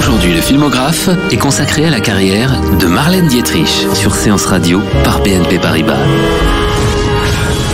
Aujourd'hui, le filmographe est consacré à la carrière de Marlène Dietrich sur Séance Radio par BNP Paribas.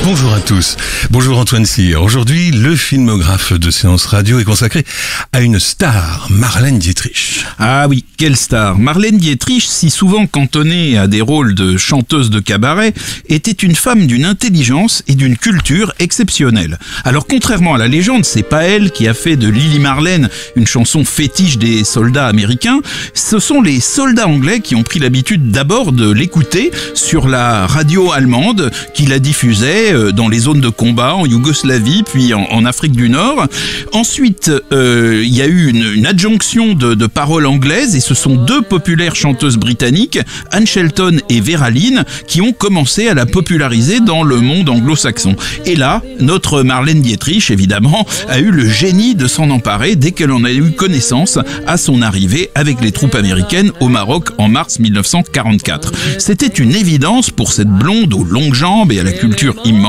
Bonjour à tous. Bonjour Antoine Cyr. Aujourd'hui, le filmographe de Séance Radio est consacré à une star, Marlène Dietrich. Ah oui, quelle star. Marlène Dietrich, si souvent cantonnée à des rôles de chanteuse de cabaret, était une femme d'une intelligence et d'une culture exceptionnelle. Alors contrairement à la légende, c'est pas elle qui a fait de Lily Marlène une chanson fétiche des soldats américains, ce sont les soldats anglais qui ont pris l'habitude d'abord de l'écouter sur la radio allemande qui la diffusait dans les zones de combat en Yougoslavie, puis en Afrique du Nord. Ensuite, il y a eu une adjonction de paroles anglaises et ce sont deux populaires chanteuses britanniques, Anne Shelton et Vera Lynn, qui ont commencé à la populariser dans le monde anglo-saxon. Et là, notre Marlène Dietrich, évidemment, a eu le génie de s'en emparer dès qu'elle en a eu connaissance à son arrivée avec les troupes américaines au Maroc en mars 1944. C'était une évidence pour cette blonde aux longues jambes et à la culture immense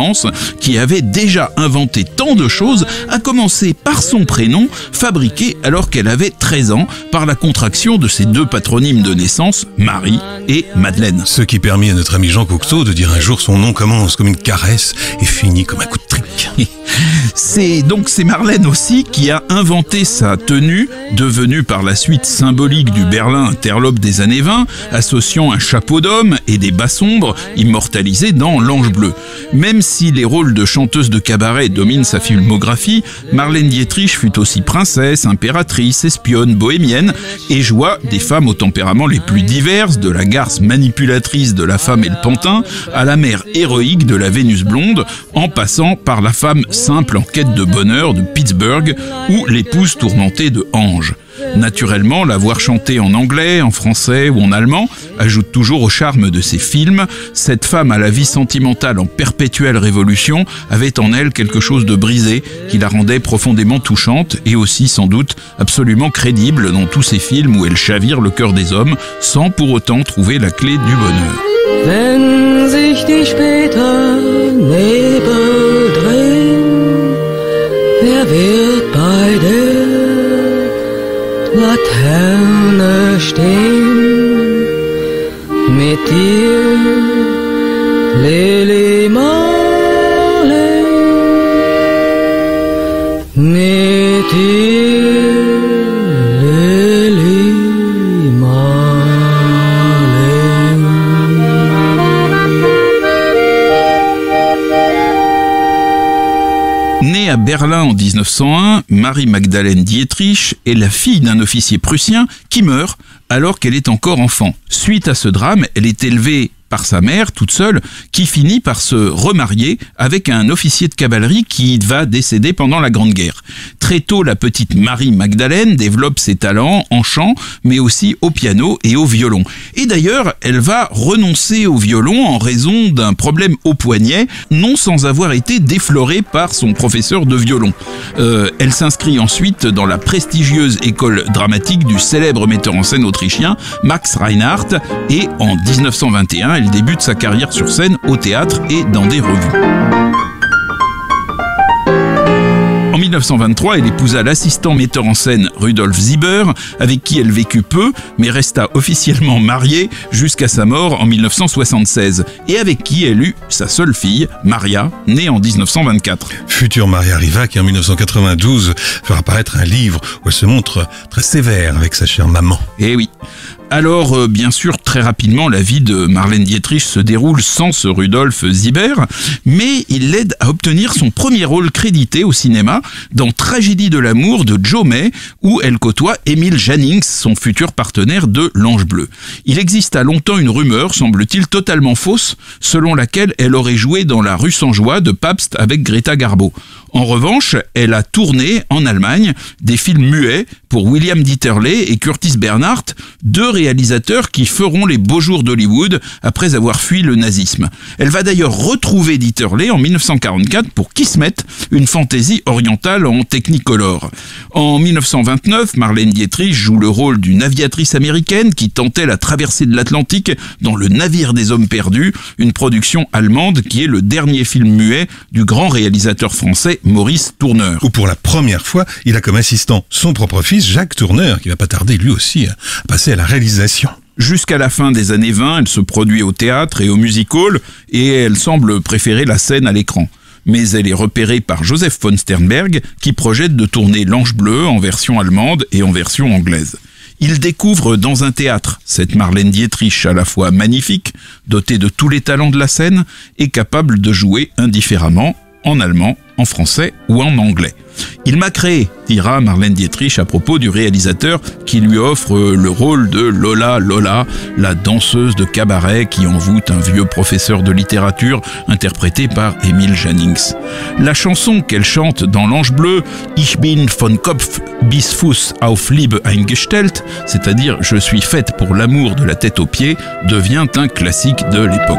qui avait déjà inventé tant de choses, à commencer par son prénom, fabriqué alors qu'elle avait 13 ans par la contraction de ses deux patronymes de naissance, Marie et Madeleine. Ce qui permit à notre ami Jean Cocteau de dire un jour son nom commence comme une caresse et finit comme un coup de trick. C'est Marlène aussi qui a inventé sa tenue, devenue par la suite symbolique du Berlin interlope des années 20, associant un chapeau d'homme et des bas sombres immortalisés dans l'Ange bleu. Même si les rôles de chanteuse de cabaret dominent sa filmographie, Marlène Dietrich fut aussi princesse, impératrice, espionne, bohémienne et joua des femmes aux tempéraments les plus divers, de la garce manipulatrice de La Femme et le Pantin à la mère héroïque de la Vénus blonde, en passant par la femme simple en quête de bonheur de Pittsburgh ou l'épouse tourmentée de Ange. Naturellement, la voir chanter en anglais, en français ou en allemand ajoute toujours au charme de ses films. Cette femme à la vie sentimentale en perpétuelle révolution avait en elle quelque chose de brisé qui la rendait profondément touchante et aussi sans doute absolument crédible dans tous ces films où elle chavire le cœur des hommes sans pour autant trouver la clé du bonheur. Wenn sich die später Nebel drehen, wer wird bei der Laterne stehen? Mit dir, Lili Marley, mit dir, Lili Marley. Née à Berlin en 1901, Marie-Magdalène Dietrich est la fille d'un officier prussien qui meurt alors qu'elle est encore enfant. Suite à ce drame, elle est élevée par sa mère, toute seule, qui finit par se remarier avec un officier de cavalerie qui va décéder pendant la Grande Guerre. Très tôt, la petite Marie-Magdalène développe ses talents en chant, mais aussi au piano et au violon. Et d'ailleurs, elle va renoncer au violon en raison d'un problème au poignet, non sans avoir été déflorée par son professeur de violon. Elle s'inscrit ensuite dans la prestigieuse école dramatique du célèbre metteur en scène autrichien Max Reinhardt et en 1921, elle débute sa carrière sur scène, au théâtre et dans des revues. En 1923, elle épousa l'assistant metteur en scène Rudolf Sieber, avec qui elle vécut peu, mais resta officiellement mariée jusqu'à sa mort en 1976, et avec qui elle eut sa seule fille, Maria, née en 1924. Future Maria Riva qui en 1992 fera paraître un livre où elle se montre très sévère avec sa chère maman. Eh oui. Alors, bien sûr, très rapidement, la vie de Marlène Dietrich se déroule sans ce Rudolf Sieber, mais il l'aide à obtenir son premier rôle crédité au cinéma dans Tragédie de l'amour de Joe May, où elle côtoie Emile Jannings, son futur partenaire de L'Ange bleu. Il exista longtemps une rumeur, semble-t-il totalement fausse, selon laquelle elle aurait joué dans La Rue sans joie de Pabst avec Greta Garbo. En revanche, elle a tourné en Allemagne des films muets pour William Dieterle et Curtis Bernhardt, deux réalisateurs qui feront les beaux jours d'Hollywood après avoir fui le nazisme. Elle va d'ailleurs retrouver Dieterle en 1944 pour Kismet, une fantaisie orientale en technicolor. En 1929, Marlène Dietrich joue le rôle d'une aviatrice américaine qui tentait la traversée de l'Atlantique dans Le Navire des hommes perdus, une production allemande qui est le dernier film muet du grand réalisateur français après Maurice Tourneur. Où pour la première fois, il a comme assistant son propre fils, Jacques Tourneur, qui va pas tarder lui aussi à passer à la réalisation. Jusqu'à la fin des années 20, elle se produit au théâtre et au music-hall et elle semble préférer la scène à l'écran. Mais elle est repérée par Joseph von Sternberg qui projette de tourner L'Ange bleu en version allemande et en version anglaise. Il découvre dans un théâtre cette Marlène Dietrich à la fois magnifique, dotée de tous les talents de la scène et capable de jouer indifféremment en allemand, en français ou en anglais. Il m'a créé, dira Marlène Dietrich à propos du réalisateur qui lui offre le rôle de Lola Lola, la danseuse de cabaret qui envoûte un vieux professeur de littérature interprété par Emil Jannings. La chanson qu'elle chante dans L'Ange bleu, Ich bin von Kopf bis Fuß auf Liebe eingestellt, c'est-à-dire je suis faite pour l'amour de la tête aux pieds, devient un classique de l'époque.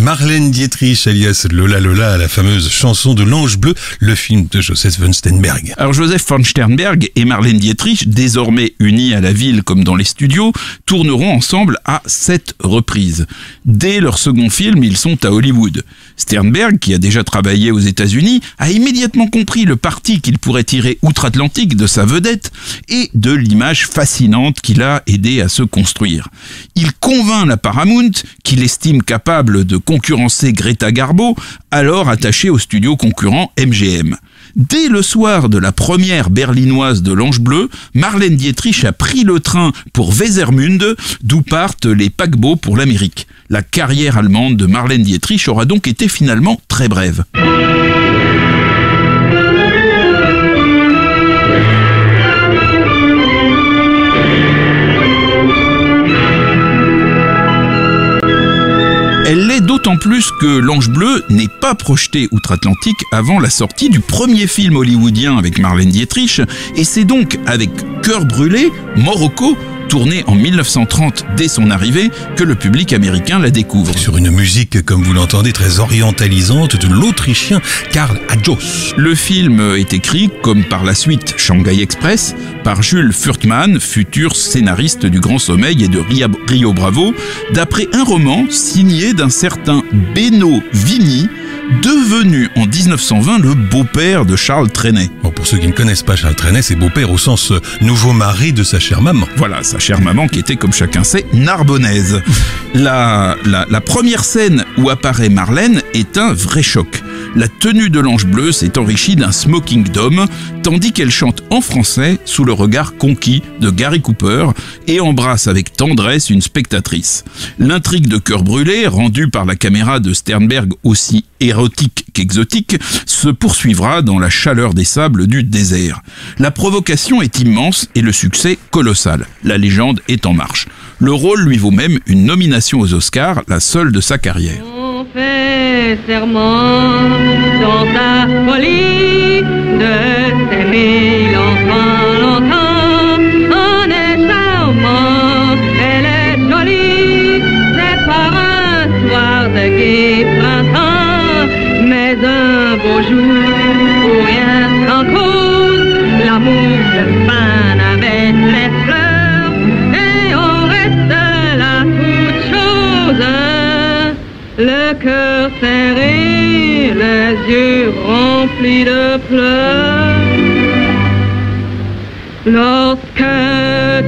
Marlène Dietrich, alias Lola Lola, la fameuse chanson de L'Ange bleu, le film de Joseph von Sternberg. Alors Joseph von Sternberg et Marlène Dietrich, désormais unis à la ville comme dans les studios, tourneront ensemble à 7 reprises. Dès leur second film, ils sont à Hollywood. Sternberg, qui a déjà travaillé aux États-Unis, a immédiatement compris le parti qu'il pourrait tirer outre-Atlantique de sa vedette et de l'image fascinante qu'il a aidé à se construire. Il convainc la Paramount, qu'il estime capable de concurrencer Greta Garbo, alors attachée au studio concurrent MGM. Dès le soir de la première berlinoise de L'Ange bleu, Marlène Dietrich a pris le train pour Wesermünde, d'où partent les paquebots pour l'Amérique. La carrière allemande de Marlène Dietrich aura donc été finalement très brève. Elle l'est d'autant plus que L'Ange bleu n'est pas projeté outre-Atlantique avant la sortie du premier film hollywoodien avec Marlène Dietrich, et c'est donc avec Cœur brûlé, Morocco, tourné en 1930 dès son arrivée, que le public américain la découvre. Sur une musique, comme vous l'entendez, très orientalisante de l'Autrichien Karl Adjos. Le film est écrit, comme par la suite Shanghai Express, par Jules Furtman, futur scénariste du Grand Sommeil et de Rio Bravo, d'après un roman signé d'un certain Benno Vigny, devenu en 1920 le beau-père de Charles Trenet. Bon, pour ceux qui ne connaissent pas Charles Trenet, c'est beau-père au sens nouveau mari de sa chère maman. Voilà, sa chère maman qui était, comme chacun sait, narbonnaise. La première scène où apparaît Marlène est un vrai choc. La tenue de L'Ange bleu s'est enrichie d'un smoking d'homme, tandis qu'elle chante en français sous le regard conquis de Gary Cooper et embrasse avec tendresse une spectatrice. L'intrigue de Cœur brûlé, rendue par la caméra de Sternberg aussi érotique qu'exotique, se poursuivra dans la chaleur des sables du désert. La provocation est immense et le succès colossal. La légende est en marche. Le rôle lui vaut même une nomination aux Oscars, la seule de sa carrière. On fait serment dans ta folie de s'aimer longtemps. On est charmant, elle est jolie, c'est par un soir de gai printemps. Mais un beau jour, pour rien sans cause, l'amour se fane avec les fleurs, et on reste là toute chose. Le cœur serré, les yeux remplis de pleurs. Lorsque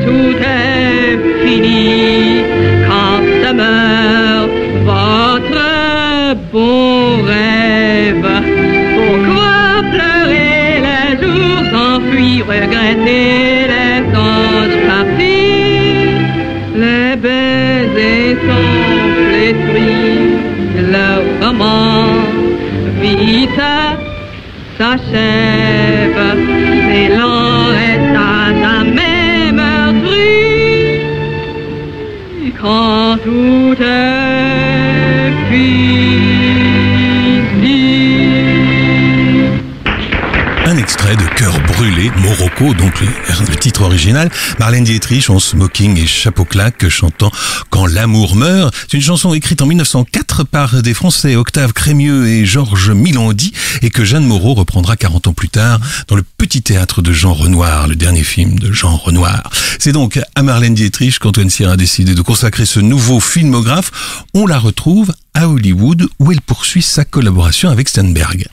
tout est fini, quand se meurt votre bon rêve, pourquoi pleurer les jours s'enfuir, regretter les anges partis? Les baisers sont flétris, le roman vite s'achève, l'élan est à jamais meurtri, quand tout est fini. Un extrait secret de Cœur brûlé, Morocco, donc le titre original. Marlène Dietrich en smoking et chapeau claque chantant Quand l'amour meurt. C'est une chanson écrite en 1904 par des Français Octave Crémieux et Georges Milandi et que Jeanne Moreau reprendra 40 ans plus tard dans le Petit Théâtre de Jean Renoir, le dernier film de Jean Renoir. C'est donc à Marlène Dietrich qu'Antoine Cyr a décidé de consacrer ce nouveau filmographe. On la retrouve à Hollywood où elle poursuit sa collaboration avec Sternberg.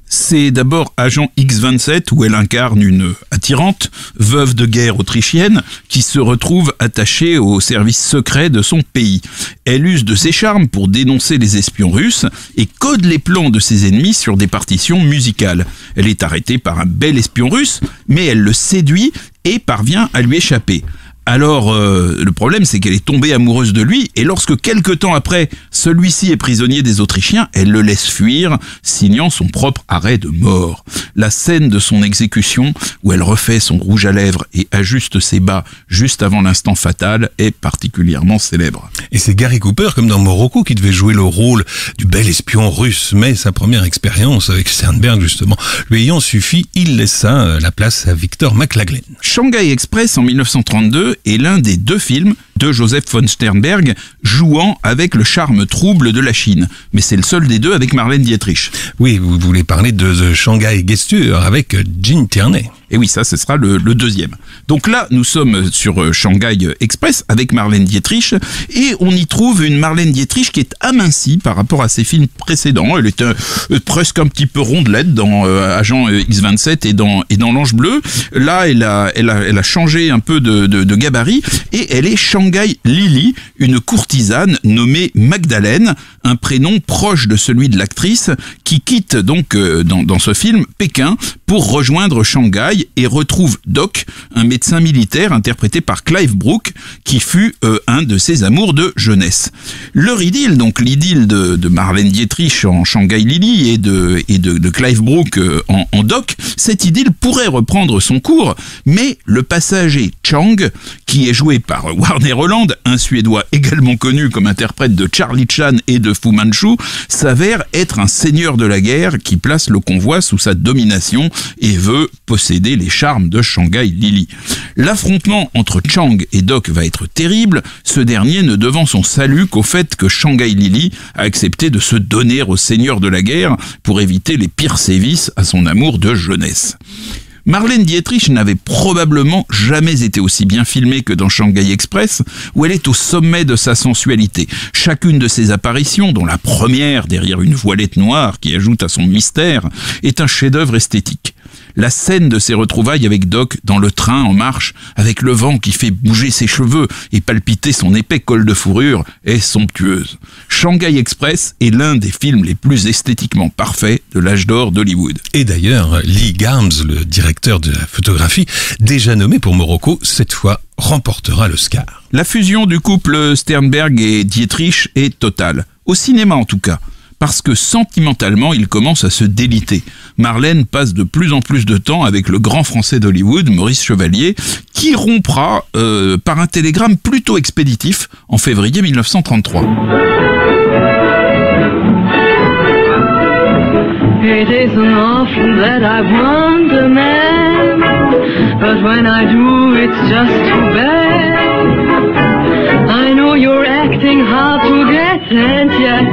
C'est d'abord Agent X-27 où elle incarne une attirante, veuve de guerre autrichienne qui se retrouve attachée au service secret de son pays. Elle use de ses charmes pour dénoncer les espions russes et code les plans de ses ennemis sur des partitions musicales. Elle est arrêtée par un bel espion russe, mais elle le séduit et parvient à lui échapper. Alors, le problème, c'est qu'elle est tombée amoureuse de lui, et lorsque quelque temps après, celui-ci est prisonnier des Autrichiens, elle le laisse fuir, signant son propre arrêt de mort. La scène de son exécution, où elle refait son rouge à lèvres et ajuste ses bas juste avant l'instant fatal, est particulièrement célèbre. Et c'est Gary Cooper, comme dans Morocco, qui devait jouer le rôle du bel espion russe, mais sa première expérience avec Sternberg, justement, lui ayant suffi, il laissa la place à Victor McLaglen. Shanghai Express, en 1932, est l'un des deux films de Joseph von Sternberg jouant avec le charme trouble de la Chine. Mais c'est le seul des deux avec Marlène Dietrich. Oui, vous voulez parler de The Shanghai Gesture avec Gene Tierney. Et oui, ça, ce sera le deuxième. Donc là, nous sommes sur Shanghai Express avec Marlène Dietrich et on y trouve une Marlène Dietrich qui est amincie par rapport à ses films précédents. Elle est presque un petit peu rondelette dans Agent X-27 et dans L'Ange Bleu. Là, elle a changé un peu de gabarit et elle est Shanghai Lily, une courtisane nommée Magdalene, un prénom proche de celui de l'actrice qui quitte donc dans ce film Pékin pour rejoindre Shanghai et retrouve Doc, un médecin militaire interprété par Clive Brook, qui fut un de ses amours de jeunesse. Leur idylle, donc l'idylle de Marlène Dietrich en Shanghai Lily et de Clive Brook en Doc, cette idylle pourrait reprendre son cours, mais le passager Chang, qui est joué par Warner Holland, un Suédois également connu comme interprète de Charlie Chan et de Fu Manchu, s'avère être un seigneur de la guerre qui place le convoi sous sa domination et veut posséder les charmes de Shanghai Lily. L'affrontement entre Chang et Doc va être terrible, ce dernier ne devant son salut qu'au fait que Shanghai Lily a accepté de se donner au seigneur de la guerre pour éviter les pires sévices à son amour de jeunesse. Marlène Dietrich n'avait probablement jamais été aussi bien filmée que dans Shanghai Express, où elle est au sommet de sa sensualité. Chacune de ses apparitions, dont la première derrière une voilette noire qui ajoute à son mystère, est un chef-d'œuvre esthétique. La scène de ses retrouvailles avec Doc dans le train en marche, avec le vent qui fait bouger ses cheveux et palpiter son épais col de fourrure, est somptueuse. Shanghai Express est l'un des films les plus esthétiquement parfaits de l'âge d'or d'Hollywood. Et d'ailleurs, Lee Garmes, le directeur de la photographie, déjà nommé pour Morocco, cette fois remportera l'Oscar. La fusion du couple Sternberg et Dietrich est totale, au cinéma en tout cas. Parce que sentimentalement, il commence à se déliter. Marlène passe de plus en plus de temps avec le grand français d'Hollywood, Maurice Chevalier, qui rompra par un télégramme plutôt expéditif en février 1933. It isn't often that I want a man, but when I do, it's just too bad. I know you're acting hard to get, and yet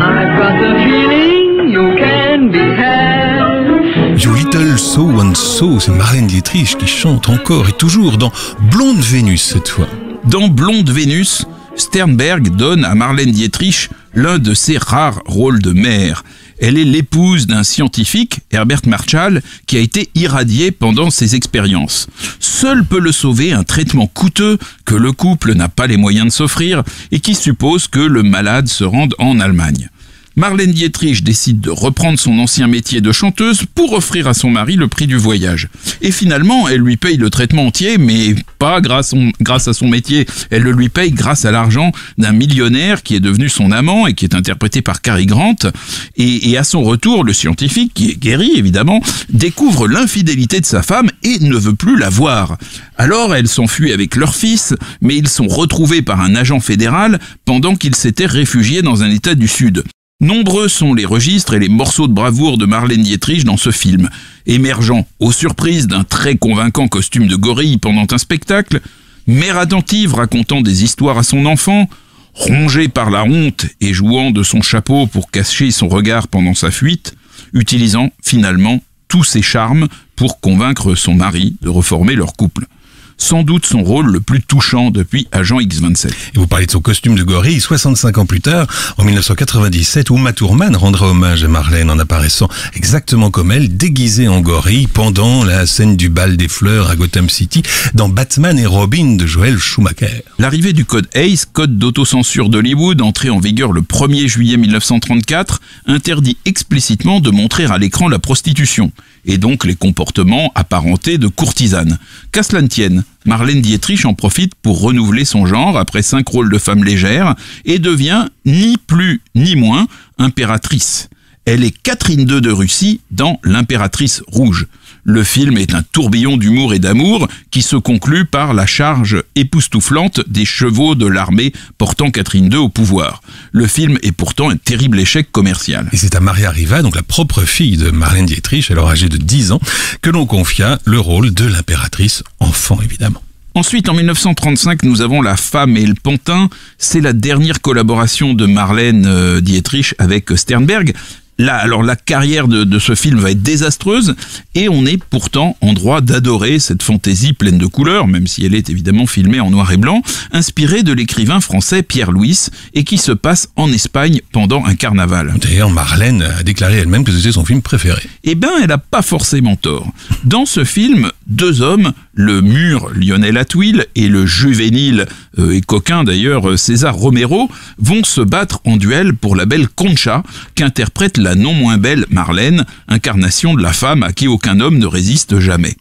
I've got the feeling you can be had. You Little So and So, c'est Marlène Dietrich qui chante encore et toujours dans Blonde Vénus cette fois. Dans Blonde Vénus, Sternberg donne à Marlène Dietrich l'un de ses rares rôles de mère. Elle est l'épouse d'un scientifique, Herbert Marshall, qui a été irradié pendant ses expériences. Seul peut le sauver un traitement coûteux que le couple n'a pas les moyens de s'offrir et qui suppose que le malade se rende en Allemagne. Marlène Dietrich décide de reprendre son ancien métier de chanteuse pour offrir à son mari le prix du voyage. Et finalement, elle lui paye le traitement entier, mais pas grâce à son métier. Elle le lui paye grâce à l'argent d'un millionnaire qui est devenu son amant et qui est interprété par Cary Grant. Et à son retour, le scientifique, qui est guéri évidemment, découvre l'infidélité de sa femme et ne veut plus la voir. Alors elle s'enfuit avec leur fils, mais ils sont retrouvés par un agent fédéral pendant qu'ils s'étaient réfugiés dans un état du Sud. Nombreux sont les registres et les morceaux de bravoure de Marlène Dietrich dans ce film, émergeant aux surprises d'un très convaincant costume de gorille pendant un spectacle, mère attentive racontant des histoires à son enfant, rongée par la honte et jouant de son chapeau pour cacher son regard pendant sa fuite, utilisant finalement tous ses charmes pour convaincre son mari de reformer leur couple. Sans doute son rôle le plus touchant depuis Agent X-27. Et vous parlez de son costume de gorille, 65 ans plus tard, en 1997, Uma Thurman rendra hommage à Marlène en apparaissant exactement comme elle, déguisée en gorille, pendant la scène du bal des fleurs à Gotham City, dans Batman et Robin de Joel Schumacher. L'arrivée du code Hays, code d'autocensure d'Hollywood, entré en vigueur le 1er juillet 1934, interdit explicitement de montrer à l'écran la prostitution, et donc les comportements apparentés de courtisanes. Qu'à cela ne tienne, Marlène Dietrich en profite pour renouveler son genre après 5 rôles de femme légère et devient ni plus ni moins impératrice. Elle est Catherine II de Russie dans L'Impératrice rouge. Le film est un tourbillon d'humour et d'amour qui se conclut par la charge époustouflante des chevaux de l'armée portant Catherine II au pouvoir. Le film est pourtant un terrible échec commercial. Et c'est à Maria Riva, donc la propre fille de Marlène Dietrich, alors âgée de 10 ans, que l'on confia le rôle de l'impératrice, enfant évidemment. Ensuite, en 1935, nous avons La Femme et le Pantin. C'est la dernière collaboration de Marlène Dietrich avec Sternberg. Là, alors la carrière de ce film va être désastreuse et on est pourtant en droit d'adorer cette fantaisie pleine de couleurs, même si elle est évidemment filmée en noir et blanc, inspirée de l'écrivain français Pierre Louis et qui se passe en Espagne pendant un carnaval. D'ailleurs, Marlène a déclaré elle-même que c'était son film préféré. Eh ben, elle n'a pas forcément tort. Dans ce film, 2 hommes, le mûr Lionel Atwill et le juvénile et coquin d'ailleurs César Romero, vont se battre en duel pour la belle Concha qu'interprète la non moins belle Marlène, incarnation de la femme à qui aucun homme ne résiste jamais.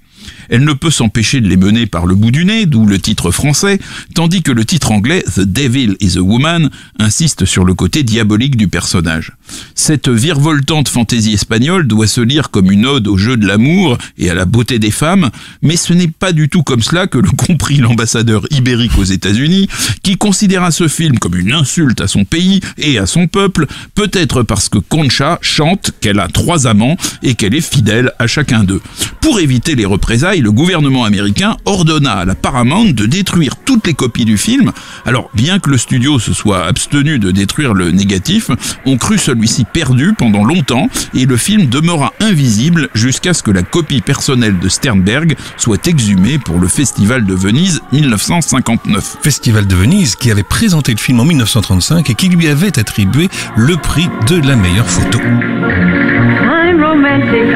Elle ne peut s'empêcher de les mener par le bout du nez, d'où le titre français, tandis que le titre anglais, The Devil is a Woman, insiste sur le côté diabolique du personnage. Cette virevoltante fantaisie espagnole doit se lire comme une ode au jeu de l'amour et à la beauté des femmes, mais ce n'est pas du tout comme cela que le comprit l'ambassadeur ibérique aux États-Unis, qui considéra ce film comme une insulte à son pays et à son peuple, peut-être parce que Concha chante qu'elle a 3 amants et qu'elle est fidèle à chacun d'eux. Pour éviter les représailles, le gouvernement américain ordonna à la Paramount de détruire toutes les copies du film. Alors, bien que le studio se soit abstenu de détruire le négatif, on crut celui-ci perdu pendant longtemps et le film demeura invisible jusqu'à ce que la copie personnelle de Sternberg soit exhumée pour le Festival de Venise 1959. Festival de Venise qui avait présenté le film en 1935 et qui lui avait attribué le prix de la meilleure photo. I'm romantic,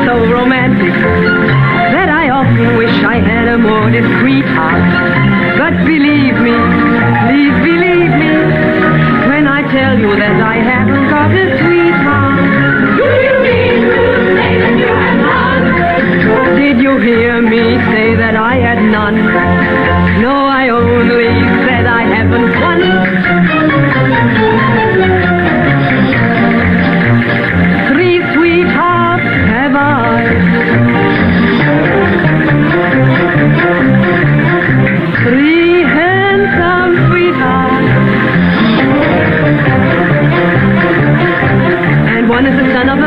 so romantic, that I often wish I had a more discreet heart. But believe me, please believe me, when I tell you that I haven't got a sweetheart. Do you mean to say that you have none? Did you hear me say that I had none? No, I only said I haven't one. 3 sweethearts have I. 3 handsome sweethearts. And one is the son of a.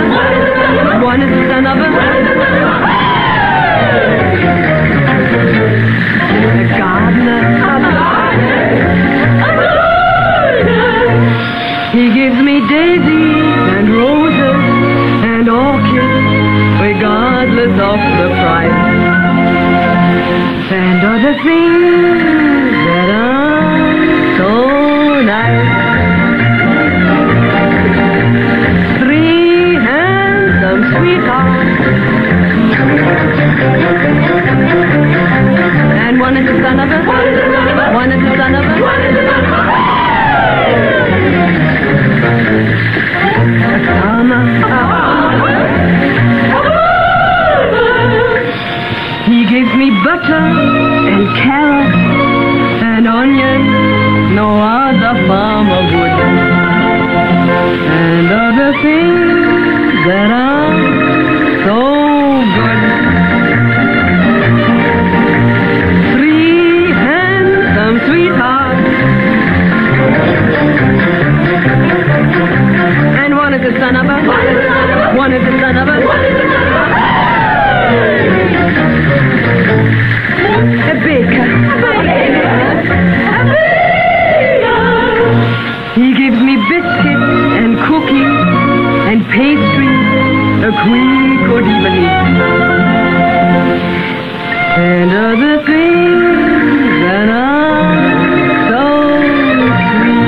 One is the son of a. The gardener. He gives me daisies and roses and orchids, regardless of the price, and other things that are so nice. 3 handsome sweethearts, and one is the son of a. One is the son of a. One is the son of a. He gives me butter and carrots and onions, no other farmer would, and other things that are so good. 3 handsome sweethearts, son of a, one is the son of a baker. He gives me biscuits and cookies and pastries a queen could even eat, and other things that are so sweet.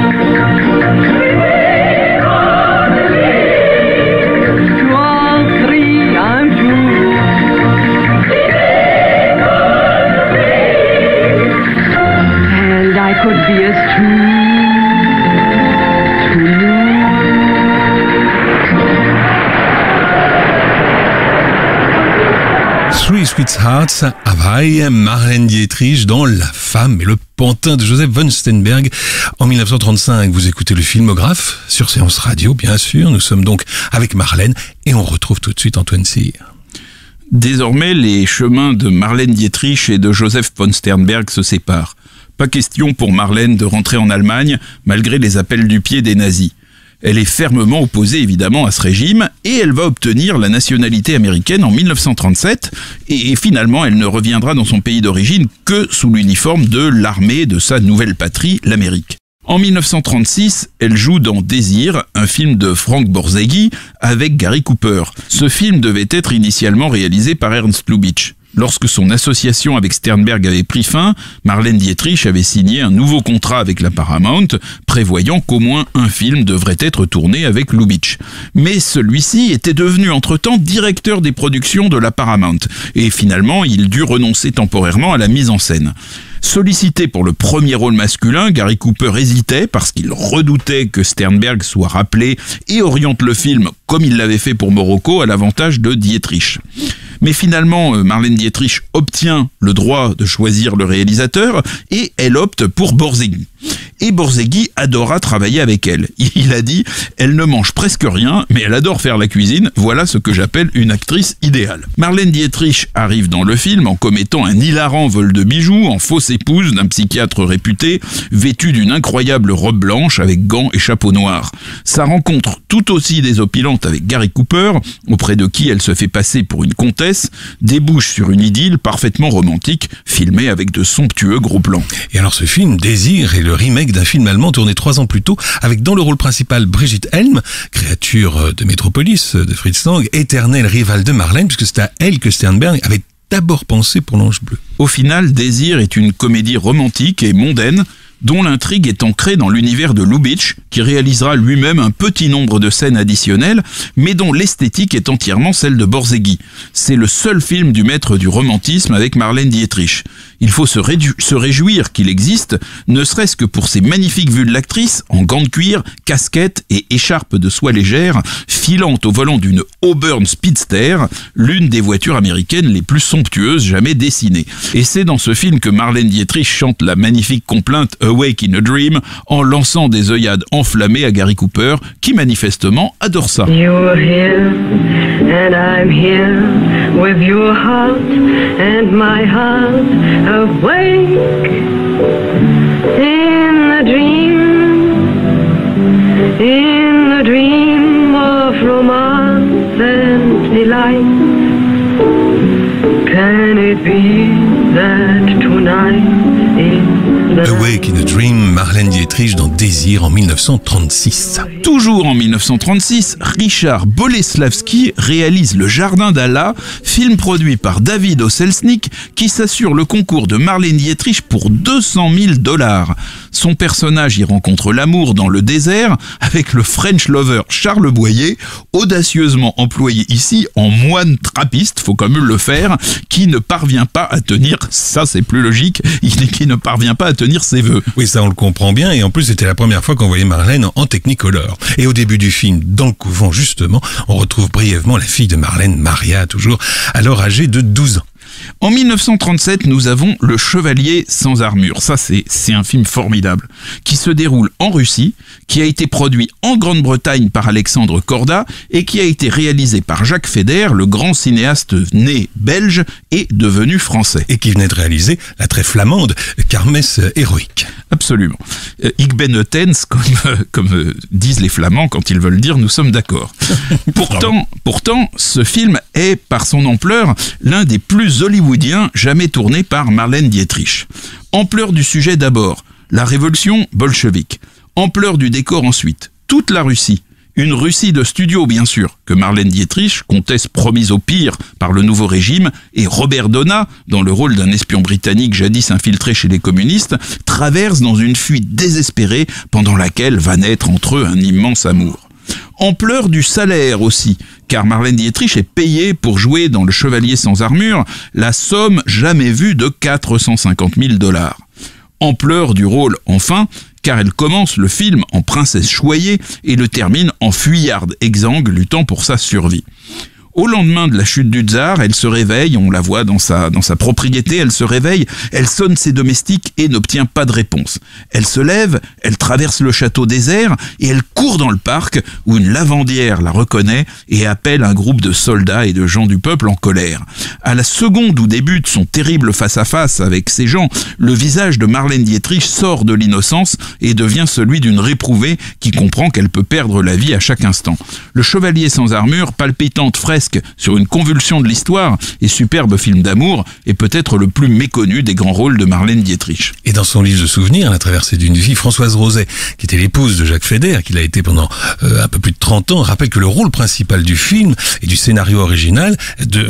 To all three I'm true, and I could be as true to you. Three Sweethearts, Hawaii, Marlène Dietrich dans La femme et le pantin de Joseph von Sternberg en 1935. Vous écoutez le Filmographe sur Séance Radio, bien sûr. Nous sommes donc avec Marlène et on retrouve tout de suite Antoine Cyr. Désormais, les chemins de Marlène Dietrich et de Joseph von Sternberg se séparent. Pas question pour Marlène de rentrer en Allemagne, malgré les appels du pied des nazis. Elle est fermement opposée évidemment à ce régime et elle va obtenir la nationalité américaine en 1937 et finalement elle ne reviendra dans son pays d'origine que sous l'uniforme de l'armée de sa nouvelle patrie, l'Amérique. En 1936, elle joue dans Désir, un film de Frank Borzage avec Gary Cooper. Ce film devait être initialement réalisé par Ernst Lubitsch. Lorsque son association avec Sternberg avait pris fin, Marlène Dietrich avait signé un nouveau contrat avec la Paramount, prévoyant qu'au moins un film devrait être tourné avec Lubitsch. Mais celui-ci était devenu entre-temps directeur des productions de la Paramount, et finalement il dut renoncer temporairement à la mise en scène. Sollicité pour le premier rôle masculin, Gary Cooper hésitait parce qu'il redoutait que Sternberg soit rappelé et oriente le film, comme il l'avait fait pour Morocco, à l'avantage de Dietrich. Mais finalement, Marlène Dietrich obtient le droit de choisir le réalisateur et elle opte pour Borzage. Et Borzage adora travailler avec elle. Il a dit « Elle ne mange presque rien, mais elle adore faire la cuisine. Voilà ce que j'appelle une actrice idéale. » Marlène Dietrich arrive dans le film en commettant un hilarant vol de bijoux, en fausse épouse d'un psychiatre réputé, vêtue d'une incroyable robe blanche avec gants et chapeau noir. Sa rencontre tout aussi désopilante avec Gary Cooper, auprès de qui elle se fait passer pour une comtesse, débouche sur une idylle parfaitement romantique, filmée avec de somptueux gros plans. Et alors ce film, Désir, est le remake d'un film allemand tourné 3 ans plus tôt, avec dans le rôle principal Brigitte Helm, créature de Métropolis de Fritz Lang, éternelle rivale de Marlène, puisque c'est à elle que Sternberg avait d'abord pensé pour l'Ange bleu. Au final, Désir est une comédie romantique et mondaine, dont l'intrigue est ancrée dans l'univers de Lubitsch, qui réalisera lui-même un petit nombre de scènes additionnelles, mais dont l'esthétique est entièrement celle de Borzage. C'est le seul film du maître du romantisme avec Marlène Dietrich. Il faut se réjouir qu'il existe, ne serait-ce que pour ces magnifiques vues de l'actrice, en gants de cuir, casquette et écharpe de soie légère, filant au volant d'une Auburn Speedster, l'une des voitures américaines les plus somptueuses jamais dessinées. Et c'est dans ce film que Marlène Dietrich chante la magnifique complainte Awake in a Dream, en lançant des œillades enflammées à Gary Cooper, qui manifestement adore ça. You're here, and I'm here, with your heart and my heart, awake in the dream of romance and delight. Can it be that tonight is Awake in a Dream, Marlène Dietrich dans Désir en 1936. Toujours en 1936, Richard Boleslavski réalise Le Jardin d'Allah, film produit par David O. Selznick, qui s'assure le concours de Marlène Dietrich pour $200,000. Son personnage y rencontre l'amour dans le désert avec le French lover Charles Boyer, audacieusement employé ici en moine trappiste, faut quand même le faire, qui ne parvient pas à tenir, ça c'est plus logique, qui ne parvient pas à tenir ses vœux. Oui, ça on le comprend bien, et en plus c'était la première fois qu'on voyait Marlène en Technicolor. Et au début du film, dans le couvent justement, on retrouve brièvement la fille de Marlène, Maria toujours, alors âgée de 12 ans. En 1937, nous avons Le Chevalier sans armure. Ça, c'est un film formidable qui se déroule en Russie, qui a été produit en Grande-Bretagne par Alexandre Korda et qui a été réalisé par Jacques Feder, le grand cinéaste né belge et devenu français. Et qui venait de réaliser la très flamande Kermesse héroïque. Absolument. Ik ben het eens, comme disent les Flamands quand ils veulent dire nous sommes d'accord. Pourtant, ce film est, par son ampleur, l'un des plus hollywoodiens jamais tournés par Marlène Dietrich. Ampleur du sujet d'abord, la révolution bolchevique. Ampleur du décor ensuite, toute la Russie. Une Russie de studio, bien sûr, que Marlène Dietrich, comtesse promise au pire par le nouveau régime, et Robert Donat, dans le rôle d'un espion britannique jadis infiltré chez les communistes, traversent dans une fuite désespérée pendant laquelle va naître entre eux un immense amour. Ampleur du salaire aussi, car Marlène Dietrich est payée pour jouer dans Le Chevalier sans armure la somme jamais vue de 450 000 $. Ampleur du rôle, enfin, car elle commence le film en princesse choyée et le termine en fuyarde exsangue luttant pour sa survie. Au lendemain de la chute du tsar, elle se réveille, on la voit dans sa propriété, elle se réveille, elle sonne ses domestiques et n'obtient pas de réponse. Elle se lève, elle traverse le château désert et elle court dans le parc où une lavandière la reconnaît et appelle un groupe de soldats et de gens du peuple en colère. À la seconde où débute son terrible face-à-face avec ces gens, le visage de Marlène Dietrich sort de l'innocence et devient celui d'une réprouvée qui comprend qu'elle peut perdre la vie à chaque instant. Le Chevalier sans armure, palpitante fresque sur une convulsion de l'histoire et superbe film d'amour, est peut-être le plus méconnu des grands rôles de Marlène Dietrich. Et dans son livre de souvenirs, La traversée d'une vie, Françoise Roset, qui était l'épouse de Jacques Feder, qui l'a été pendant un peu plus de 30 ans, rappelle que le rôle principal du film et du scénario original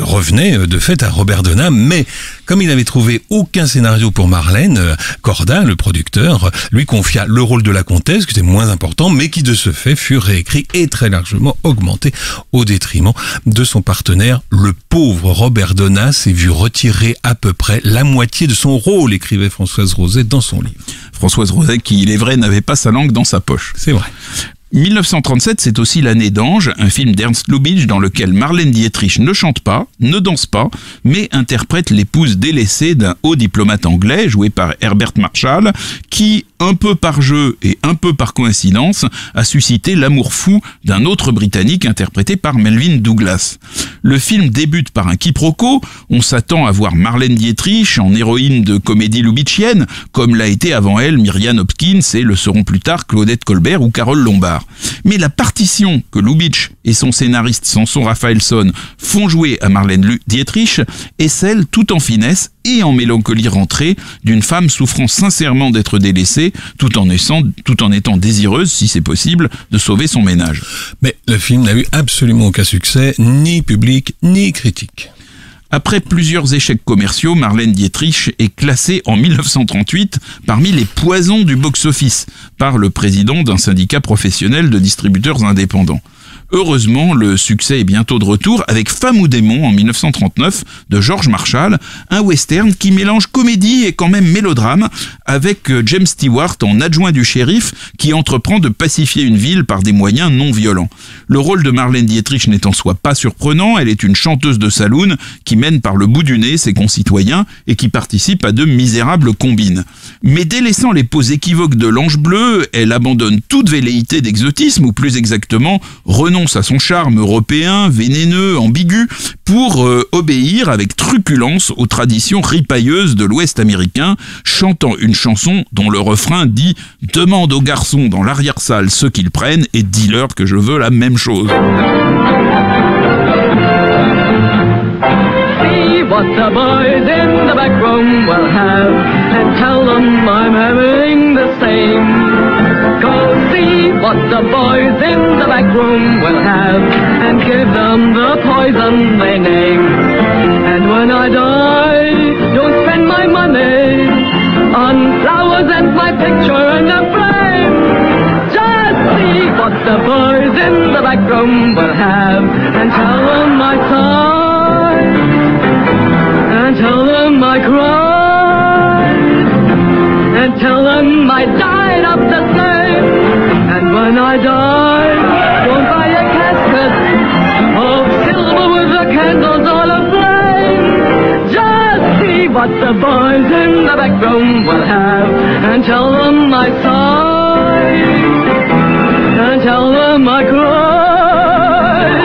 revenait de fait à Robert Donat, mais comme il n'avait trouvé aucun scénario pour Marlène, Korda, le producteur, lui confia le rôle de la comtesse, qui était moins important, mais qui de ce fait fut réécrit et très largement augmenté au détriment de son partenaire. Le pauvre Robert Donat s'est vu retirer à peu près la moitié de son rôle, écrivait Françoise Roset dans son livre. Françoise Roset qui, il est vrai, n'avait pas sa langue dans sa poche. C'est vrai. 1937, c'est aussi l'année d'Ange, un film d'Ernst Lubitsch dans lequel Marlène Dietrich ne chante pas, ne danse pas, mais interprète l'épouse délaissée d'un haut diplomate anglais, joué par Herbert Marshall, qui, un peu par jeu et un peu par coïncidence, a suscité l'amour fou d'un autre Britannique interprété par Melvyn Douglas. Le film débute par un quiproquo, on s'attend à voir Marlène Dietrich en héroïne de comédie lubitchienne, comme l'a été avant elle Miriam Hopkins et le seront plus tard Claudette Colbert ou Carole Lombard. Mais la partition que Lubitsch et son scénariste Samson Raphaelson font jouer à Marlène Dietrich est celle, tout en finesse et en mélancolie rentrée, d'une femme souffrant sincèrement d'être délaissée, tout en étant désireuse, si c'est possible, de sauver son ménage. Mais le film n'a eu absolument aucun succès, ni public, ni critique. Après plusieurs échecs commerciaux, Marlène Dietrich est classée en 1938 parmi les poisons du box-office par le président d'un syndicat professionnel de distributeurs indépendants. Heureusement, le succès est bientôt de retour avec Femme ou démon en 1939 de George Marshall, un western qui mélange comédie et quand même mélodrame avec James Stewart en adjoint du shérif qui entreprend de pacifier une ville par des moyens non violents. Le rôle de Marlène Dietrich n'est en soi pas surprenant, elle est une chanteuse de saloon qui mène par le bout du nez ses concitoyens et qui participe à de misérables combines. Mais délaissant les poses équivoques de l'ange bleu, elle abandonne toute velléité d'exotisme, ou plus exactement, renonce à son charme européen, vénéneux, ambigu, pour obéir avec truculence aux traditions ripailleuses de l'Ouest américain, chantant une chanson dont le refrain dit « Demande aux garçons dans l'arrière-salle ce qu'ils prennent et dis-leur que je veux la même chose ». What the boys in the back room will have, and tell them I'm having the same. Go see what the boys in the back room will have, and give them the poison they name. And when I die, don't spend my money on flowers and my picture in a frame. Just see what the boys in the back room will have, and tell them I sigh. And tell them I cried, and tell them I died of the same. And when I die, don't buy a casket of silver with the candles all aflame. Just the boys in the back room will have, and tell them I sighed, and tell them I cried,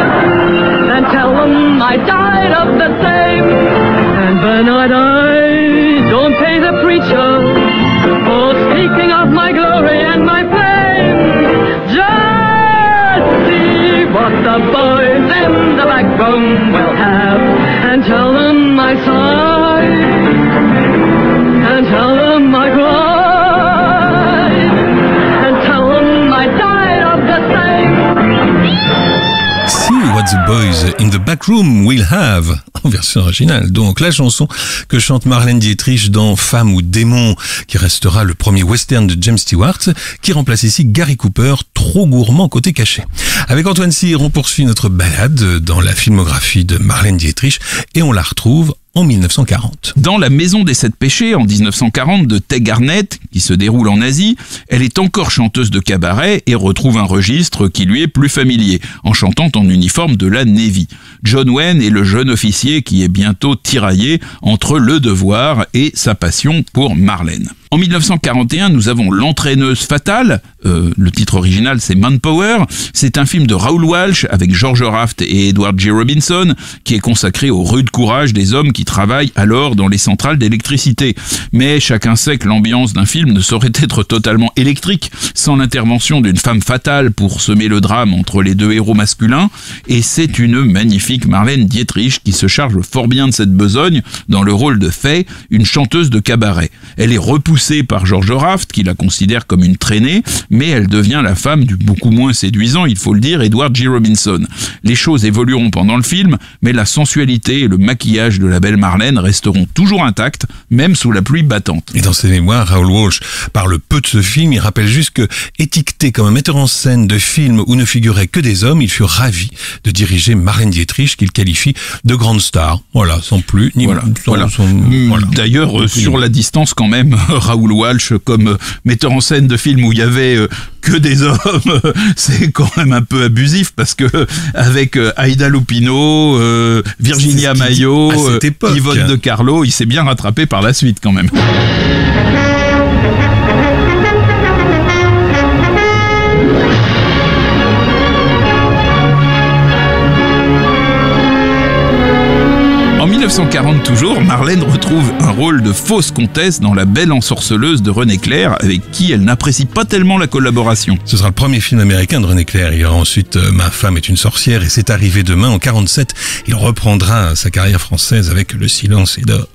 and tell them I died of the same. And Bernard, I don't pay the preacher for speaking of my glory and my fame. Just see what the boys in the back room will have, and tell them I sighed, and tell them I cried, and tell them I died of the same. See what the boys in the back room will have, en version originale. Donc la chanson que chante Marlène Dietrich dans Femme ou Démon, qui restera le premier western de James Stewart, qui remplace ici Gary Cooper, trop gourmand côté cachet. Avec Antoine Cyr, on poursuit notre balade dans la filmographie de Marlène Dietrich et on la retrouve en 1940. Dans La Maison des Sept Péchés, en 1940, de Tay Garnett, qui se déroule en Asie, elle est encore chanteuse de cabaret et retrouve un registre qui lui est plus familier, en chantant en uniforme de la Navy. John Wayne est le jeune officier qui est bientôt tiraillé entre le devoir et sa passion pour Marlène. En 1941, nous avons L'Entraîneuse fatale. Le titre original, c'est Manpower. C'est un film de Raoul Walsh avec George Raft et Edward G. Robinson, qui est consacré au rude courage des hommes qui travaillent alors dans les centrales d'électricité. Mais chacun sait que l'ambiance d'un film ne saurait être totalement électrique sans l'intervention d'une femme fatale pour semer le drame entre les deux héros masculins. Et c'est une magnifique Marlène Dietrich qui se charge fort bien de cette besogne dans le rôle de Faye, une chanteuse de cabaret. Elle est repoussée par George Raft, qui la considère comme une traînée, mais elle devient la femme du beaucoup moins séduisant, il faut le dire, Edward G. Robinson. Les choses évolueront pendant le film, mais la sensualité et le maquillage de la belle Marlène resteront toujours intacts, même sous la pluie battante. Et dans ses mémoires, Raoul Walsh parle peu de ce film, il rappelle juste que, étiqueté comme un metteur en scène de films où ne figuraient que des hommes, il fut ravi de diriger Marlène Dietrich, qu'il qualifie de grande star. Voilà, sans plus, ni voilà. voilà. D'ailleurs, sur la distance quand même, Raoul Walsh comme metteur en scène de films où il y avait que des hommes, c'est quand même un peu abusif parce que avec Aida Lupino, Virginia Mayo, Yvonne De Carlo, il s'est bien rattrapé par la suite quand même. En 1940 toujours, Marlène retrouve un rôle de fausse comtesse dans La Belle ensorceleuse de René Clair, avec qui elle n'apprécie pas tellement la collaboration. Ce sera le premier film américain de René Clair. Il y aura ensuite Ma femme est une sorcière et C'est arrivé demain en 47. Il reprendra sa carrière française avec Le silence est d'or.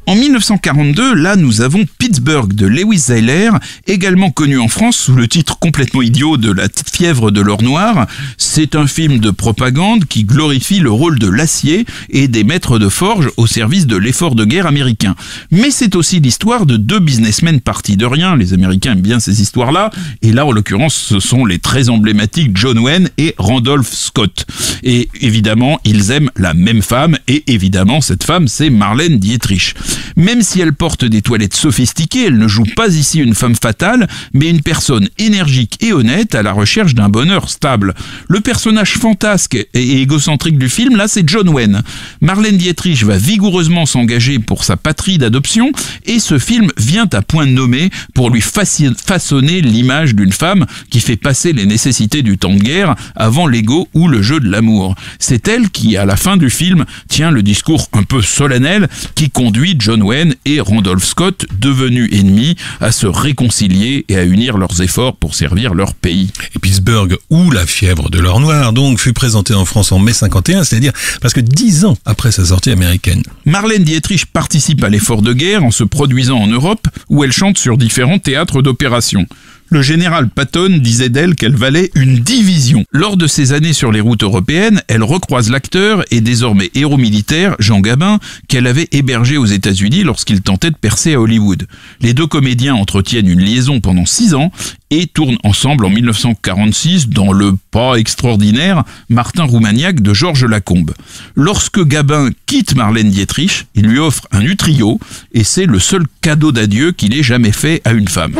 En 1942, là, nous avons Pittsburgh de Lewis Zeiler, également connu en France sous le titre complètement idiot de La petite fièvre de l'or noir. C'est un film de propagande qui glorifie le rôle de l'acier et des maîtres de forge au service de l'effort de guerre américain. Mais c'est aussi l'histoire de deux businessmen partis de rien. Les Américains aiment bien ces histoires-là. Et là, en l'occurrence, ce sont les très emblématiques John Wayne et Randolph Scott. Et évidemment, ils aiment la même femme. Et évidemment, cette femme, c'est Marlène Dietrich. Même si elle porte des toilettes sophistiquées, elle ne joue pas ici une femme fatale, mais une personne énergique et honnête à la recherche d'un bonheur stable. Le personnage fantasque et égocentrique du film, là, c'est John Wayne. Marlène Dietrich va vigoureusement s'engager pour sa patrie d'adoption, et ce film vient à point nommé pour lui façonner l'image d'une femme qui fait passer les nécessités du temps de guerre avant l'ego ou le jeu de l'amour. C'est elle qui, à la fin du film, tient le discours un peu solennel qui conduit John Wayne et Randolph Scott, devenus ennemis, à se réconcilier et à unir leurs efforts pour servir leur pays. Et Pittsburgh, où La fièvre de l'or noir, donc, fut présentée en France en mai 51, c'est-à-dire presque 10 ans après sa sortie américaine. Marlène Dietrich participe à l'effort de guerre en se produisant en Europe, où elle chante sur différents théâtres d'opération. Le général Patton disait d'elle qu'elle valait une division. Lors de ses années sur les routes européennes, elle recroise l'acteur et désormais héros militaire Jean Gabin, qu'elle avait hébergé aux États-Unis lorsqu'il tentait de percer à Hollywood. Les deux comédiens entretiennent une liaison pendant 6 ans et tournent ensemble en 1946 dans le pas extraordinaire Martin Roumaniac de Georges Lacombe. Lorsque Gabin quitte Marlène Dietrich, il lui offre un utrio et c'est le seul cadeau d'adieu qu'il ait jamais fait à une femme.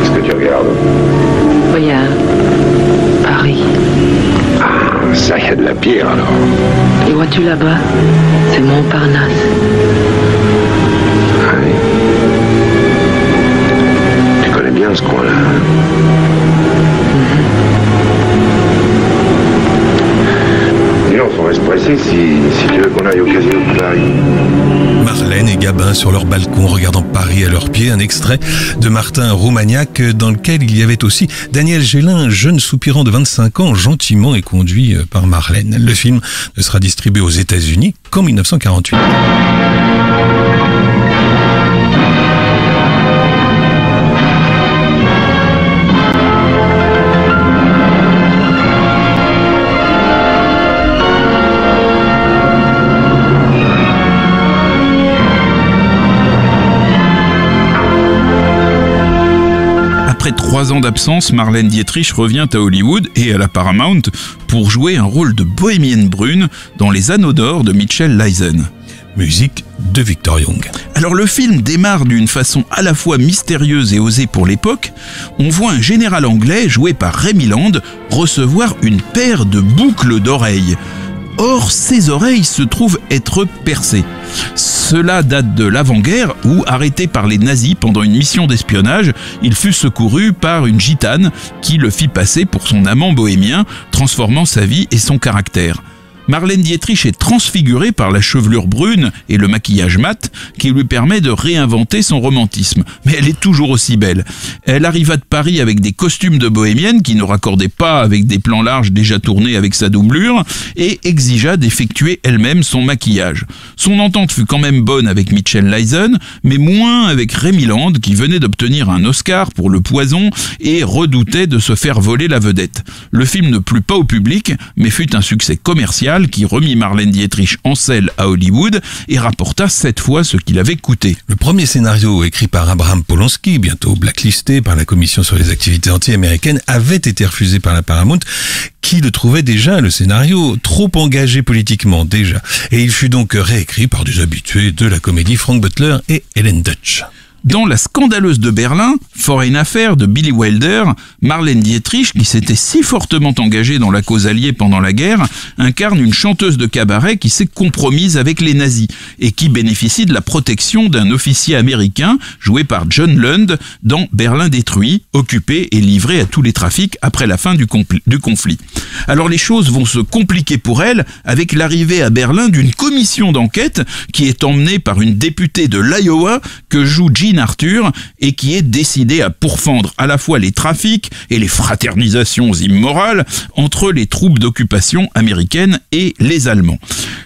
Qu'est-ce que tu regardes? Regarde. Paris. Ah, ça y a de la pierre alors. Et vois-tu là-bas? C'est Montparnasse. Dis donc, on va se presser si tu veux qu'on aille au casino de Paris. Marlène et Gabin sur leur balcon regardant Paris à leurs pieds, un extrait de Martin Roumaniac dans lequel il y avait aussi Daniel Gélin, jeune soupirant de 25 ans, gentiment conduit par Marlène. Le film ne sera distribué aux États-Unis qu'en 1948. Après 3 ans d'absence, Marlène Dietrich revient à Hollywood et à la Paramount pour jouer un rôle de bohémienne brune dans Les Anneaux d'or de Mitchell Leisen. Musique de Victor Young. Alors le film démarre d'une façon à la fois mystérieuse et osée pour l'époque. On voit un général anglais joué par Remy Land recevoir une paire de boucles d'oreilles. Or, ces oreilles se trouvent être percées. Cela date de l'avant-guerre où, arrêté par les nazis pendant une mission d'espionnage, il fut secouru par une gitane qui le fit passer pour son amant bohémien, transformant sa vie et son caractère. Marlène Dietrich est transfigurée par la chevelure brune et le maquillage mat qui lui permet de réinventer son romantisme. Mais elle est toujours aussi belle. Elle arriva de Paris avec des costumes de bohémienne qui ne raccordaient pas avec des plans larges déjà tournés avec sa doublure et exigea d'effectuer elle-même son maquillage. Son entente fut quand même bonne avec Mitchell Leisen, mais moins avec Remy Land qui venait d'obtenir un Oscar pour Le Poison et redoutait de se faire voler la vedette. Le film ne plut pas au public, mais fut un succès commercial qui remit Marlène Dietrich en selle à Hollywood et rapporta 7 fois ce qu'il avait coûté. Le premier scénario écrit par Abraham Polonsky, bientôt blacklisté par la Commission sur les activités anti-américaines, avait été refusé par la Paramount, qui le trouvait déjà, le scénario, trop engagé politiquement déjà. Et il fut donc réécrit par des habitués de la comédie, Frank Butler et Ellen Dutch. Dans La Scandaleuse de Berlin, Foreign Affair de Billy Wilder, Marlène Dietrich, qui s'était si fortement engagée dans la cause alliée pendant la guerre, incarne une chanteuse de cabaret qui s'est compromise avec les nazis et qui bénéficie de la protection d'un officier américain joué par John Lund dans Berlin détruit, occupé et livré à tous les trafics après la fin du conflit. Alors les choses vont se compliquer pour elle avec l'arrivée à Berlin d'une commission d'enquête qui est emmenée par une députée de l'Iowa que joue Jean Arthur et qui est décidée à pourfendre à la fois les trafics et les fraternisations immorales entre les troupes d'occupation américaines et les Allemands.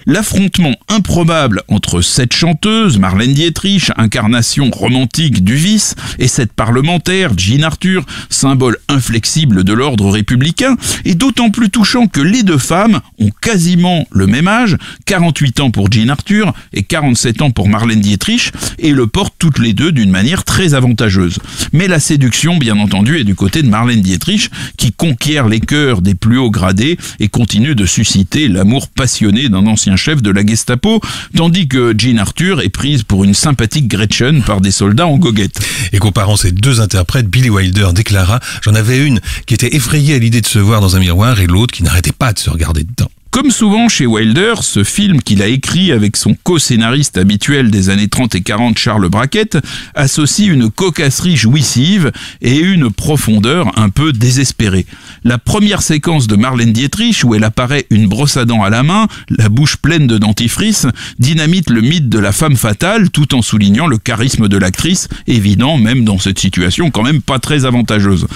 L'affrontement improbable entre cette chanteuse, Marlène Dietrich, incarnation romantique du vice, et cette parlementaire, Jean Arthur, symbole inflexible de l'ordre républicain, est d'autant plus touchant que les deux femmes ont quasiment le même âge, 48 ans pour Jean Arthur et 47 ans pour Marlène Dietrich, et le portent toutes les deux d'une manière très avantageuse. Mais la séduction, bien entendu, est du côté de Marlène Dietrich, qui conquiert les cœurs des plus hauts gradés et continue de susciter l'amour passionné d'un ancien chef de la Gestapo, tandis que Jean Arthur est prise pour une sympathique Gretchen par des soldats en goguette. Et comparant ces deux interprètes, Billy Wilder déclara « J'en avais une qui était effrayée à l'idée de se voir dans un miroir et l'autre qui n'arrêtait pas de se regarder dedans. » Comme souvent chez Wilder, ce film qu'il a écrit avec son co-scénariste habituel des années 30 et 40, Charles Brackett, associe une cocasserie jouissive et une profondeur un peu désespérée. La première séquence de Marlène Dietrich, où elle apparaît une brosse à dents à la main, la bouche pleine de dentifrice, dynamite le mythe de la femme fatale tout en soulignant le charisme de l'actrice, évident même dans cette situation quand même pas très avantageuse.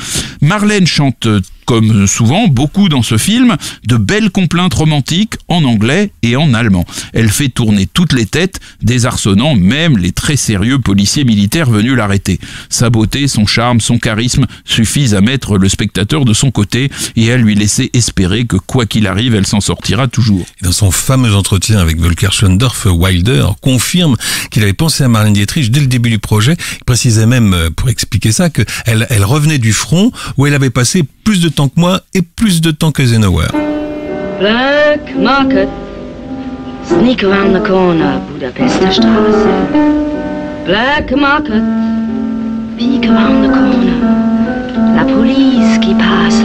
Marlène chante comme souvent, beaucoup dans ce film, de belles complaintes romantiques en anglais et en allemand. Elle fait tourner toutes les têtes, désarçonnant même les très sérieux policiers militaires venus l'arrêter. Sa beauté, son charme, son charisme suffisent à mettre le spectateur de son côté et à lui laisser espérer que quoi qu'il arrive, elle s'en sortira toujours. Dans son fameux entretien avec Volker Schlöndorff, Wilder confirme qu'il avait pensé à Marlène Dietrich dès le début du projet. Il précisait même, pour expliquer ça, qu'elle revenait du front où elle avait passé plus de temps que moi et plus de temps que Eisenhower. Black Market. Sneak around the corner, Budapester Straße. Black Market. Peek around the corner. La police qui passe.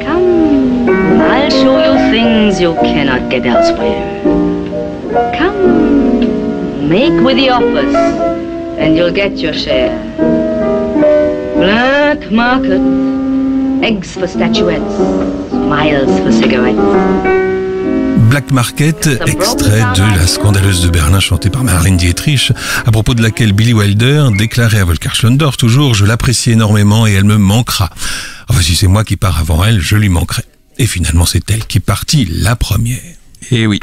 Come, I'll show you things you cannot get elsewhere. Come, make with the offers, and you'll get your share. Black market, eggs for statuettes, smiles for cigarettes. Black Market, extrait de La Scandaleuse de Berlin chantée par Marlène Dietrich, à propos de laquelle Billy Wilder déclarait à Volker Schlöndorff toujours « Je l'apprécie énormément et elle me manquera. Enfin, si c'est moi qui pars avant elle, je lui manquerai. » Et finalement, c'est elle qui est partie la première. Eh oui.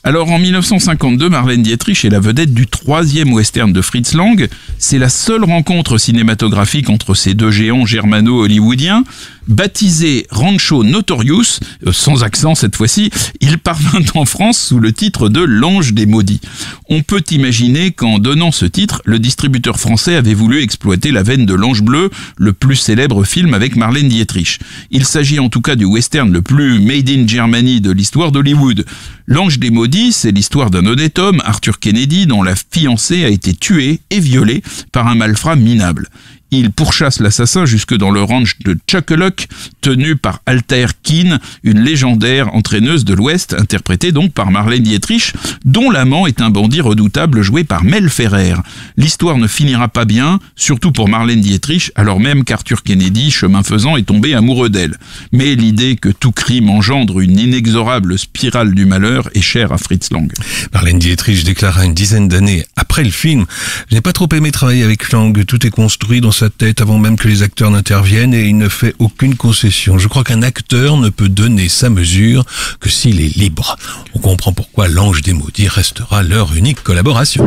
Alors en 1952, Marlène Dietrich est la vedette du 3e western de Fritz Lang. C'est la seule rencontre cinématographique entre ces deux géants germano-hollywoodiens. Baptisé Rancho Notorious, sans accent cette fois-ci, il parvint en France sous le titre de L'Ange des Maudits. On peut imaginer qu'en donnant ce titre, le distributeur français avait voulu exploiter la veine de L'Ange Bleu, le plus célèbre film avec Marlène Dietrich. Il s'agit en tout cas du western le plus made in Germany de l'histoire d'Hollywood. L'Ange des Maudits, c'est l'histoire d'un honnête homme, Arthur Kennedy, dont la fiancée a été tuée et violée par un malfrat minable. Il pourchasse l'assassin jusque dans le ranch de Chuckaluk, tenu par Altair Keane, une légendaire entraîneuse de l'Ouest, interprétée donc par Marlène Dietrich, dont l'amant est un bandit redoutable joué par Mel Ferrer. L'histoire ne finira pas bien, surtout pour Marlène Dietrich, alors même qu'Arthur Kennedy, chemin faisant, est tombé amoureux d'elle. Mais l'idée que tout crime engendre une inexorable spirale du malheur est chère à Fritz Lang. Marlène Dietrich déclara une dizaine d'années après le film « Je n'ai pas trop aimé travailler avec Lang, tout est construit dans sa tête avant même que les acteurs n'interviennent et il ne fait aucune concession. Je crois qu'un acteur ne peut donner sa mesure que s'il est libre. » On comprend pourquoi L'Ange des Maudits restera leur unique collaboration.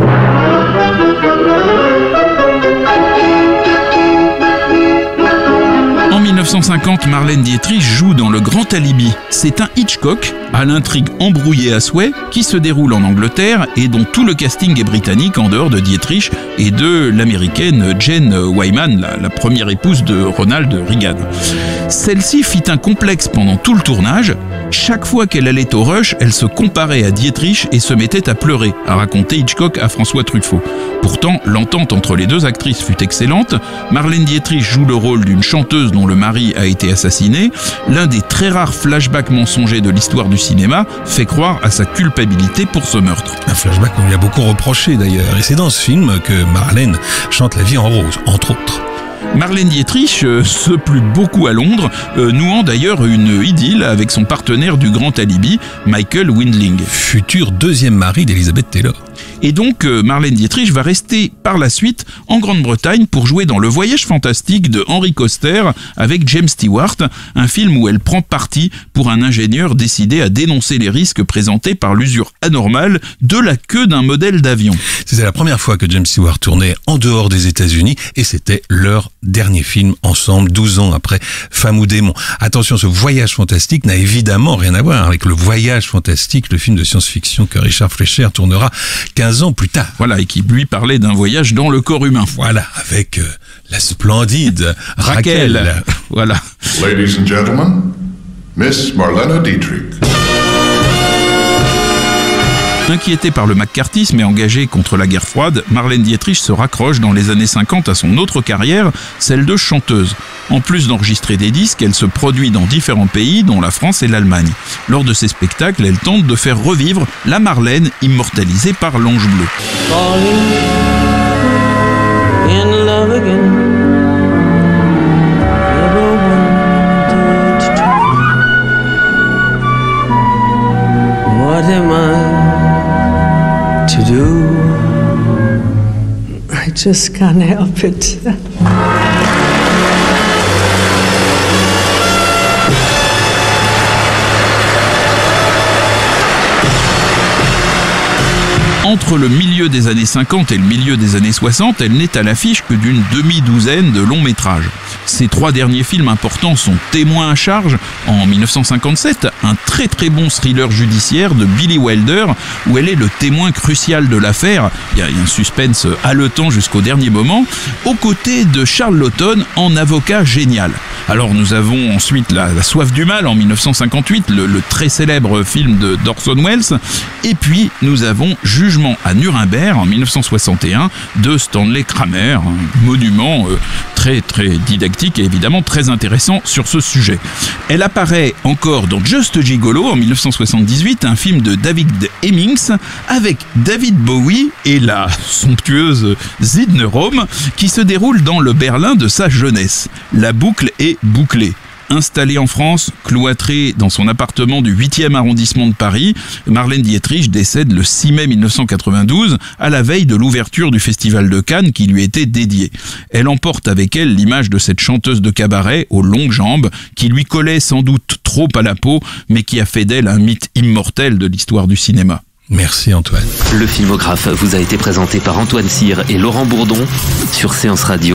En 1950, Marlène Dietrich joue dans Le Grand Alibi. C'est un Hitchcock, à l'intrigue embrouillée à souhait, qui se déroule en Angleterre et dont tout le casting est britannique en dehors de Dietrich et de l'américaine Jane Wyman, la première épouse de Ronald Reagan. Celle-ci fit un complexe pendant tout le tournage. Chaque fois qu'elle allait au rush, elle se comparait à Dietrich et se mettait à pleurer, a raconté Hitchcock à François Truffaut. Pourtant, l'entente entre les deux actrices fut excellente. Marlène Dietrich joue le rôle d'une chanteuse dont le mari a été assassiné. L'un des très rares flashbacks mensongers de l'histoire du cinéma fait croire à sa culpabilité pour ce meurtre. Un flashback qu'on lui a beaucoup reproché d'ailleurs. Et c'est dans ce film que Marlène chante La vie en rose, entre autres. Marlène Dietrich se plut beaucoup à Londres, nouant d'ailleurs une idylle avec son partenaire du Grand Alibi, Michael Windling. Futur deuxième mari d'Elizabeth Taylor. Et donc Marlène Dietrich va rester par la suite en Grande-Bretagne pour jouer dans Le Voyage fantastique de Henry Koster avec James Stewart, un film où elle prend parti pour un ingénieur décidé à dénoncer les risques présentés par l'usure anormale de la queue d'un modèle d'avion. C'était la première fois que James Stewart tournait en dehors des États-Unis et c'était leur dernier film ensemble, 12 ans après Femme ou démon. Attention, ce Voyage fantastique n'a évidemment rien à voir avec Le Voyage fantastique, le film de science-fiction que Richard Fleischer tournera 15 ans plus tard. Voilà, et qui lui parlait d'un voyage dans le corps humain. Voilà, avec la splendide Raquel. Voilà. Ladies and gentlemen, Miss Marlène Dietrich. Inquiétée par le macartisme et engagée contre la guerre froide, Marlène Dietrich se raccroche dans les années 50 à son autre carrière, celle de chanteuse. En plus d'enregistrer des disques, elle se produit dans différents pays, dont la France et l'Allemagne. Lors de ces spectacles, elle tente de faire revivre la Marlène immortalisée par l'Ange Bleu. In love again. Never wanted to. What am I to do? I just can't help it. Entre le milieu des années 50 et le milieu des années 60, elle n'est à l'affiche que d'une demi-douzaine de longs métrages. Ses trois derniers films importants sont Témoin à charge, en 1957, un très très bon thriller judiciaire de Billy Wilder, où elle est le témoin crucial de l'affaire. Il y a un suspense haletant jusqu'au dernier moment, aux côtés de Charles Laughton en avocat génial. Alors nous avons ensuite la Soif du mal en 1958, le très célèbre film d'Orson Welles, et puis nous avons Jugement à Nuremberg en 1961 de Stanley Kramer, un monument très très didactique et évidemment très intéressant sur ce sujet. Elle apparaît encore dans Just Gigolo en 1978, un film de David Hemmings avec David Bowie et la somptueuse Zidne Rome qui se déroule dans le Berlin de sa jeunesse. La boucle est bouclée. Installée en France, cloîtrée dans son appartement du 8e arrondissement de Paris, Marlène Dietrich décède le 6 mai 1992, à la veille de l'ouverture du Festival de Cannes qui lui était dédié. Elle emporte avec elle l'image de cette chanteuse de cabaret aux longues jambes, qui lui collait sans doute trop à la peau, mais qui a fait d'elle un mythe immortel de l'histoire du cinéma. Merci Antoine. Le filmographe vous a été présenté par Antoine Cyr et Laurent Bourdon sur Séance Radio.